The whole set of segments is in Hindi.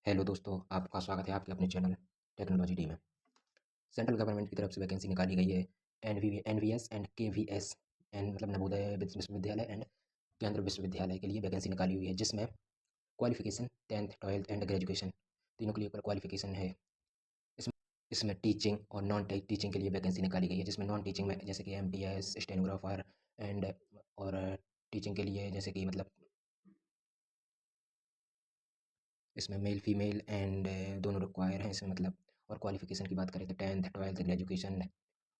हेलो दोस्तों, आपका स्वागत है आपके अपने चैनल टेक्नोलॉजी डी में। सेंट्रल गवर्नमेंट की तरफ से वैकेंसी निकाली गई है एनवीएस एंड केवीएस एंड मतलब नवोदय विश्वविद्यालय एंड केंद्र विश्वविद्यालय के लिए वैकेंसी निकाली हुई है, जिसमें qualification 10th 12th and graduation तीनों के लिए क्वालिफिकेशन है। इसमें इसमें टीचिंग और नॉन टीचिंग के लिए वैकेंसी निकाली गई है, जिसमें नॉन टीचिंग में जैसे कि एमटीएस स्टेनोग्राफर एंड और टीचिंग के लिए जैसे कि मतलब इसमें मेल फीमेल एंड दोनों रिक्वायर हैं इसमें मतलब। और क्वालिफ़िकेशन की बात करें तो 10th 12th ग्रेजुएशन।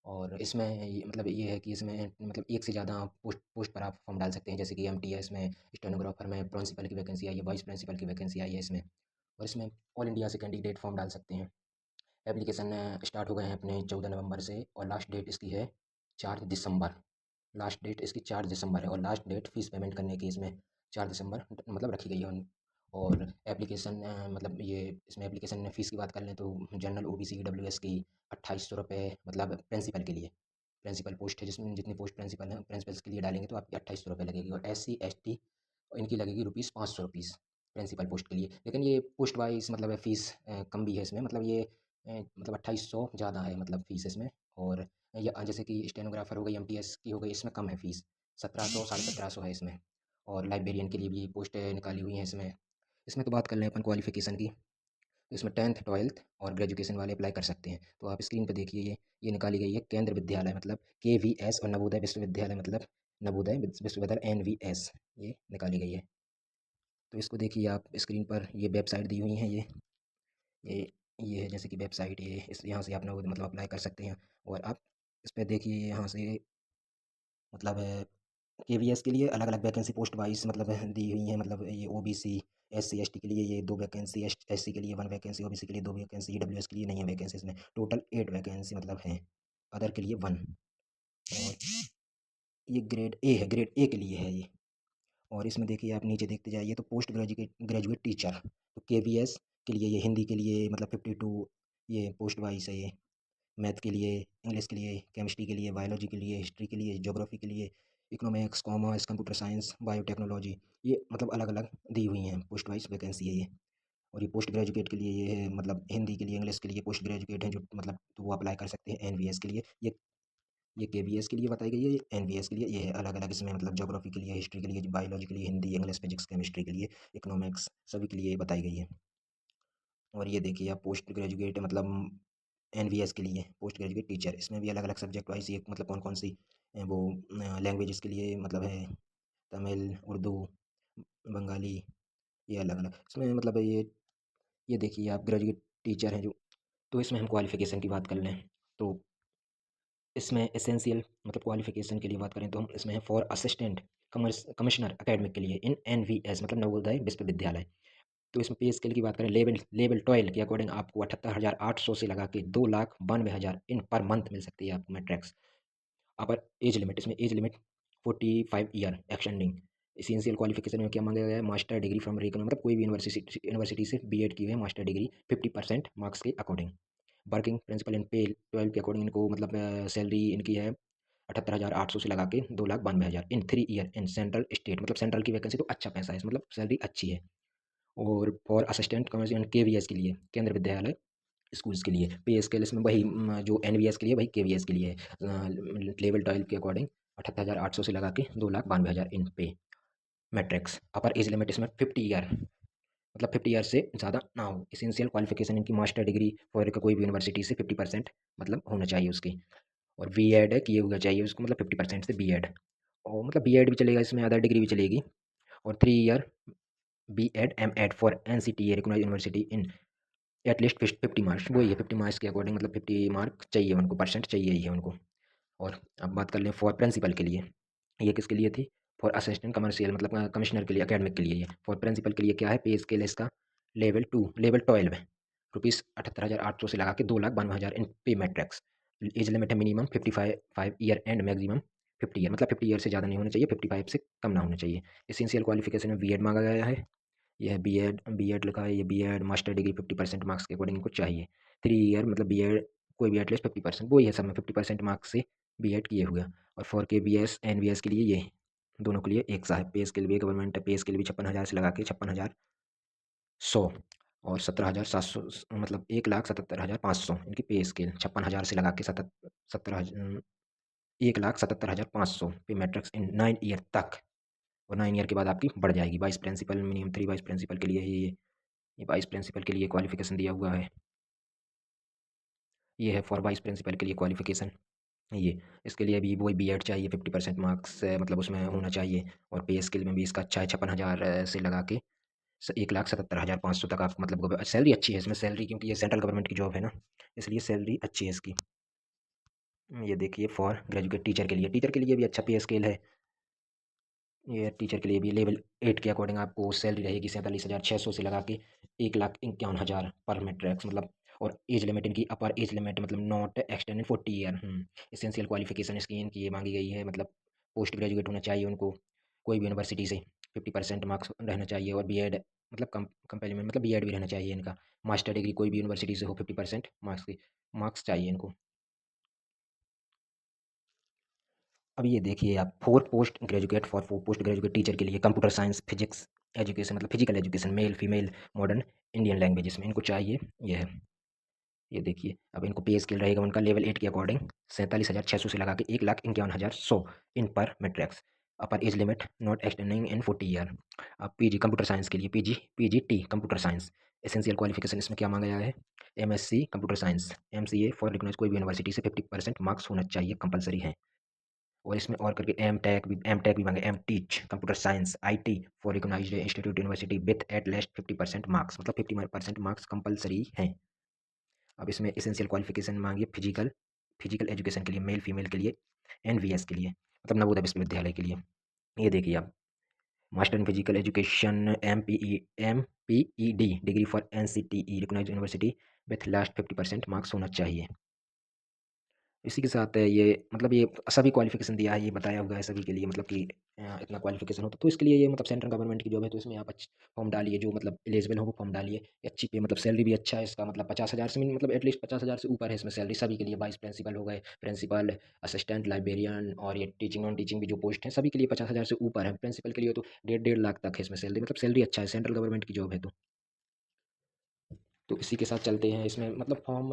और इसमें मतलब ये है कि इसमें मतलब एक से ज़्यादा पोस्ट पोस्ट पर आप फॉर्म डाल सकते हैं, जैसे कि एमटीएस में, स्टेनोग्राफर में, प्रिंसिपल की वैकेंसी आई है, वाइस प्रिंसिपल की वैकेंसी आई है इसमें। और इसमें ऑल इंडिया से कैंडिडेट फॉर्म डाल सकते हैं। एप्लीकेशन स्टार्ट हो गए हैं अपने 14 नवंबर से और लास्ट डेट इसकी है 4 दिसंबर। लास्ट डेट इसकी 4 दिसंबर है और लास्ट डेट फ़ीस पेमेंट करने की इसमें 4 दिसंबर मतलब रखी गई है और एप्लीकेशन मतलब ये इसमें एप्लीकेशन फ़ीस की बात कर लें तो जनरल ओबीसी ईडब्ल्यूएस की 2800 रुपये मतलब प्रिंसिपल के लिए। प्रिंसिपल पोस्ट है जिसमें जितनी पोस्ट प्रिंसिपल हैं प्रिंसिपल्स के लिए डालेंगे तो आपकी 2800 रुपये लगेगी और एससी एसटी इनकी लगेगी रुपीज़ 500 रुपीज़ प्रिंसिपल पोस्ट के लिए। लेकिन ये पोस्ट वाइज मतलब फ़ीस कम भी है इसमें मतलब ये मतलब 2800 ज़्यादा है मतलब फ़ीस इसमें। और या जैसे कि स्टेनोग्राफर हो गई, एमटीएस की हो गई, इसमें कम है फ़ीस, 1700 साढ़े 1700 है इसमें। और लाइब्रेरियन के लिए भी पोस्ट निकाली हुई हैं इसमें। इसमें तो बात कर लें अपन क्वालिफ़िकेशन की, तो इसमें 10th 12th और ग्रेजुएशन वाले अप्लाई कर सकते हैं। तो आप स्क्रीन पे देखिए ये निकाली गई है केंद्र विद्यालय मतलब केवीएस और नवोदय विश्वविद्यालय मतलब नवोदय विश्वविद्यालय एनवीएस, ये निकाली गई है। तो इसको देखिए आप स्क्रीन पर ये वेबसाइट दी हुई हैं ये ये है जैसे कि वेबसाइट ये इस यहाँ से आप नवोदय मतलब अप्लाई कर सकते हैं। और आप इस पे देखिए यहाँ से मतलब केवीएस के लिए अलग-अलग वैकेंसी पोस्ट वाइज़ मतलब दी हुई हैं मतलब ये ओबीसी, एससी, एसटी के लिए ये 2 वैकेंसी, एससी के लिए 1 वैकेंसी, ओबीसी के लिए 2 वैकेंसी, ईडब्ल्यूएस के लिए नहीं है वैकेंसी इसमें। टोटल 8 वैकेंसी मतलब हैं, अदर के लिए 1। और ये ग्रेड ए है, ग्रेड ए के लिए है ये। और इसमें देखिए आप नीचे देखते जाइए तो पोस्ट ग्रेजुएट टीचर, तो केवीएस के लिए ये हिंदी के लिए मतलब 52 ये पोस्ट वाइज़ है ये। मैथ के लिए, इंग्लिश के लिए, केमिस्ट्री के लिए, बायोलॉजी के लिए, हिस्ट्री के लिए, ज्योग्राफी के लिए, economics, commerce, computer science, biotechnology, ये मतलब अलग-अलग दी हुई हैं, पोस्ट वाइज़ वैकेंसी है ये। और ये पोस्ट ग्रेजुएट के लिए ये है मतलब हिंदी के लिए, इंग्लिश के लिए पोस्ट ग्रेजुएट हैं जो मतलब तो वो अप्लाई कर सकते हैं एनवीएस के लिए। ये केवीएस के लिए बताई गई है, ये एनवीएस के लिए ये है अलग-अलग इसमें मतलब ज्योग्राफी के लिए, हिस्ट्री के लिए, बायोलॉजी के लिए, हिंदी, इंग्लिश, फिजिक्स, केमिस्ट्री के लिए, इकोनॉमिक्स सभी के लिए ये बताई गई है। और ये देखिए आप पोस्ट ग्रेजुएट मतलब एनवीएस के लिए पोस्ट ग्रेजुएट टीचर, इसमें भी अलग-अलग सब्जेक्ट वाइज़ ये मतलब कौन-कौन सी वो लैंग्वेजेस के लिए मतलब है, तमिल, उर्दू, बंगाली, ये अलग-अलग इसमें मतलब ये देखिए आप ग्रेजुएट टीचर हैं जो। तो इसमें हम क्वालिफ़िकेशन की बात कर लें तो इसमें एसेंशियल मतलब क्वालिफ़िकेशन के लिए बात करें तो हम इसमें है फॉर असिस्टेंट कमिश्नर एकेडमिक के लिए इन एनवीएस मतलब नवोदय विश्वविद्यालय। तो इसमें पे स्केल की बात करें लेवल लेवल 12 के अकॉर्डिंग आपको 78,800 से लगा के 2,92,000 इन पर मंथ मिल सकती है आपको मैट्रिक्स। अपर एज लिमिट, इसमें age limit 45 year extending. Essential qualification में क्या मांगा गया है, मास्टर डिग्री फ्रॉम रीजन मतलब कोई भी यूनिवर्सिटी से बीएड की हुई है मास्टर डिग्री 50% मार्क्स के अकॉर्डिंग। वर्किंग प्रिंसिपल इन पे 12 के अकॉर्डिंग इनको मतलब सैलरी इनकी है 78,800 से लगा के 2,92,000 इन 3 ईयर इन सेंट्रल स्टेट मतलब सेंट्रल की वैकेंसी तो अच्छा पैसा है इसमें मतलब सैलरी अच्छी है। और फॉर असिस्टेंट कमिश्नर केवीएस के लिए केंद्र विद्यालय स्कूल्स के लिए पे स्केल इसमें वही जो एनवीएस के लिए वही केवीएस के लिए है। लेवल 12 के अकॉर्डिंग 78,800 से लगा के 2,92,000 इन पे मैट्रिक्स। अपर एज लिमिट इसमें 50 ईयर मतलब 50 ईयर से ज़्यादा ना हो। एसेंशियल क्वालिफिकेशन इनकी मास्टर डिग्री फॉर कोई भी यूनिवर्सिटी से 50% मतलब होना चाहिए उसकी। और बीएड किए हुआ चाहिए उसको मतलब 50% से बीएड। और मतलब बीएड भी चलेगा इसमें, अदर डिग्री भी चलेगी। और 3 year BEd MEd for NCTA recognised university in at least 50 marks, वही है 50 मार्क्स के अकॉर्डिंग मतलब 50 मार्क चाहिए उनको, परसेंट चाहिए ही है उनको। और अब बात कर लें फॉर प्रिंसिपल के लिए, ये किसके लिए थी, फॉर असिस्टेंट कमर्शियल मतलब कमिश्नर के लिए एकेडमिक के लिए। ये फॉर प्रिंसिपल के लिए क्या है, पे स्केल इसका लेवल 12 है, रुपीज़ 78,800 से लगा के 2,92,000 इन पे मैट्रिक्स। एज लिमिट है minimum 55 year and maximum 50 year मतलब 50 ईयर से ज़्यादा नहीं होना चाहिए, 55 से कम ना होना चाहिए। एसेंशियल क्वालिफिकेशन में बीएड मांगा गया है, यह बीएड बीएड लिखा है, ये बीएड मास्टर डिग्री 50% मार्क्स के अकॉर्डिंग इनको चाहिए। 3 ईयर मतलब बीएड कोई भी एटलीस्ट 50% वही है सब में 50% मार्क्स से बीएड किए हुए। और फॉर केबीएस एनवीएस के लिए ये दोनों के लिए एक सा है, पे स्केल भी गवर्नमेंट पे स्केल भी 56,000 से लगा के 56,100। और 17,700 मतलब 1,77,500 इनकी पे स्केल 56,000 से लगा के 1,77,500 पे मैट्रिक्स इन 9 ईयर तक। और 9 ईयर के बाद आपकी बढ़ जाएगी। Vice principal minimum 3 vice principal के लिए है ये वाइस प्रिंसिपल के लिए क्वालिफिकेशन दिया हुआ है। ये है फॉर वाइस प्रिंसिपल के लिए क्वालिफिकेशन। ये इसके लिए भी वही बीएड चाहिए, 50% मार्क्स मतलब उसमें होना चाहिए। और पे स्केल में भी इसका अच्छा है, 56,000 से लगा के 1,77,500 तक आप मतलब सैलरी अच्छी है इसमें सैलरी, क्योंकि ये सेंट्रल गवर्नमेंट की जॉब है ना, इसलिए सैलरी अच्छी है इसकी। ये देखिए फॉर ग्रेजुएट टीचर के लिए भी अच्छा पे स्केल है। ये टीचर के लिए भी लेवल 8 के अकॉर्डिंग आपको सैलरी रहेगी 47,600 से लगा के 1,51,000 पर मैट्रिक्स मतलब। और एज लिमिट इनकी अपर एज लिमिट मतलब not extended 40 year. Essential qualification इसकी इनकी ये मांगी गई है, मतलब पोस्ट ग्रेजुएट होना चाहिए उनको कोई भी यूनिवर्सिटी से, 50% मार्क्स रहना चाहिए। और बीएड मतलब कंपेरिजन मतलब बीएड भी रहना चाहिए इनका। मास्टर डिग्री कोई भी यूनिवर्सिटी से हो, 50% मार्क्स चाहिए इनको। अब ये देखिए आप फॉर पोस्ट ग्रेजुएट टीचर के लिए कंप्यूटर साइंस फिजिक्स एजुकेशन मतलब physical education male female modern Indian languages में इनको चाहिए। ये है, ये देखिए अब इनको पे स्केल रहेगा उनका लेवल 8 के अकॉर्डिंग 47,600 से लगा के 1,51,100 इन पर matrix. Upper age limit not extending in 40 year. अब पीजी कंप्यूटर साइंस के लिए PGT computer science essential qualification इसमें क्या मांगा गया है, MSc computer science MCA for recognise कोई भी यूनिवर्सिटी से 50% मार्क्स होना चाहिए, कंपलसरी है। और इसमें और करके एम टेक भी मांगे, M tech computer science IT for recognised institute university with at least 50% marks मतलब 50% मार्क्स कंपलसरी हैं। अब इसमें एसेंशियल क्वालिफिकेशन मांगी फिजिकल फिजिकल एजुकेशन के लिए मेल फीमेल के लिए एनवीएस के लिए मतलब नवोदय विश्वविद्यालय के लिए। ये देखिए आप master in physical education MPEd degree for NCTE recognised university with least 50% marks होना चाहिए। इसी के साथ ये मतलब ये सभी क्वालिफ़िकेशन दिया है, ये बताया हुआ है सभी के लिए मतलब कि इतना क्वालिफ़िकेशन हो तो इसके लिए ये मतलब सेंट्रल गवर्नमेंट की जॉब है, तो इसमें आप फॉर्म डालिए जो मतलब एलिजिबल हो वो फॉर्म डालिए। अच्छी पे मतलब सैलरी भी अच्छा है इसका मतलब 50,000 से मतलब एटलीस्ट 50,000 से ऊपर है इसमें सैलरी सभी के लिए। वाइस प्रिंसिपल हो गए, प्रिंसिपल, असिस्टेंट, लाइब्रेरियन और ये टीचिंग नॉन टीचिंग भी जो पोस्ट हैं सभी के लिए 50,000 से ऊपर है। प्रिंसिपल के लिए तो डेढ़ लाख तक है इसमें सैलरी, मतलब सैलरी अच्छा है, सेंट्रल गवर्नमेंट की जॉब है तो इसी के साथ चलते हैं इसमें मतलब फॉर्म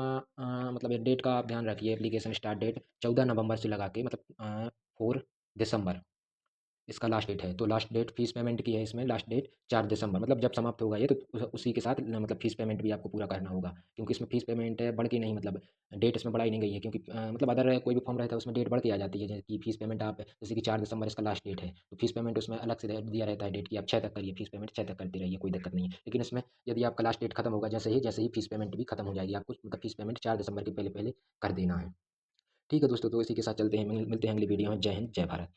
मतलब ये डेट का आप ध्यान रखिए। एप्लीकेशन स्टार्ट डेट 14 नवंबर से लगा के मतलब 4 दिसंबर इसका लास्ट डेट है। तो लास्ट डेट फीस पेमेंट की है इसमें, लास्ट डेट 4 दिसंबर मतलब जब समाप्त होगा ये तो उसी के साथ मतलब फीस पेमेंट भी आपको पूरा करना होगा, क्योंकि इसमें फीस पेमेंट बढ़ के नहीं मतलब डेट इसमें बढ़ाई नहीं गई है, क्योंकि मतलब अदर कोई भी फॉर्म रहता है उसमें डेट बढ़ के आ जाती है, जैसे कि फीस पेमेंट आप जैसे कि 4 दिसंबर इसका लास्ट डेट है तो फीस पेमेंट उसमें अलग से दिया रहता है डेट की आप 6 तक करिए, फीस पेमेंट 6 तक करते रहिए, कोई दिक्कत नहीं है। लेकिन इसमें यदि आपका लास्ट डेट खत्म होगा जैसे ही फीस पेमेंट भी खत्म हो जाएगी, आपको मतलब फीस पेमेंट 4 दिसंबर के पहले पहले कर देना है। ठीक है दोस्तों, तो इसी के साथ चलते हैं, मिलते हैं अगली वीडियो में। जय हिंद, जय भारत।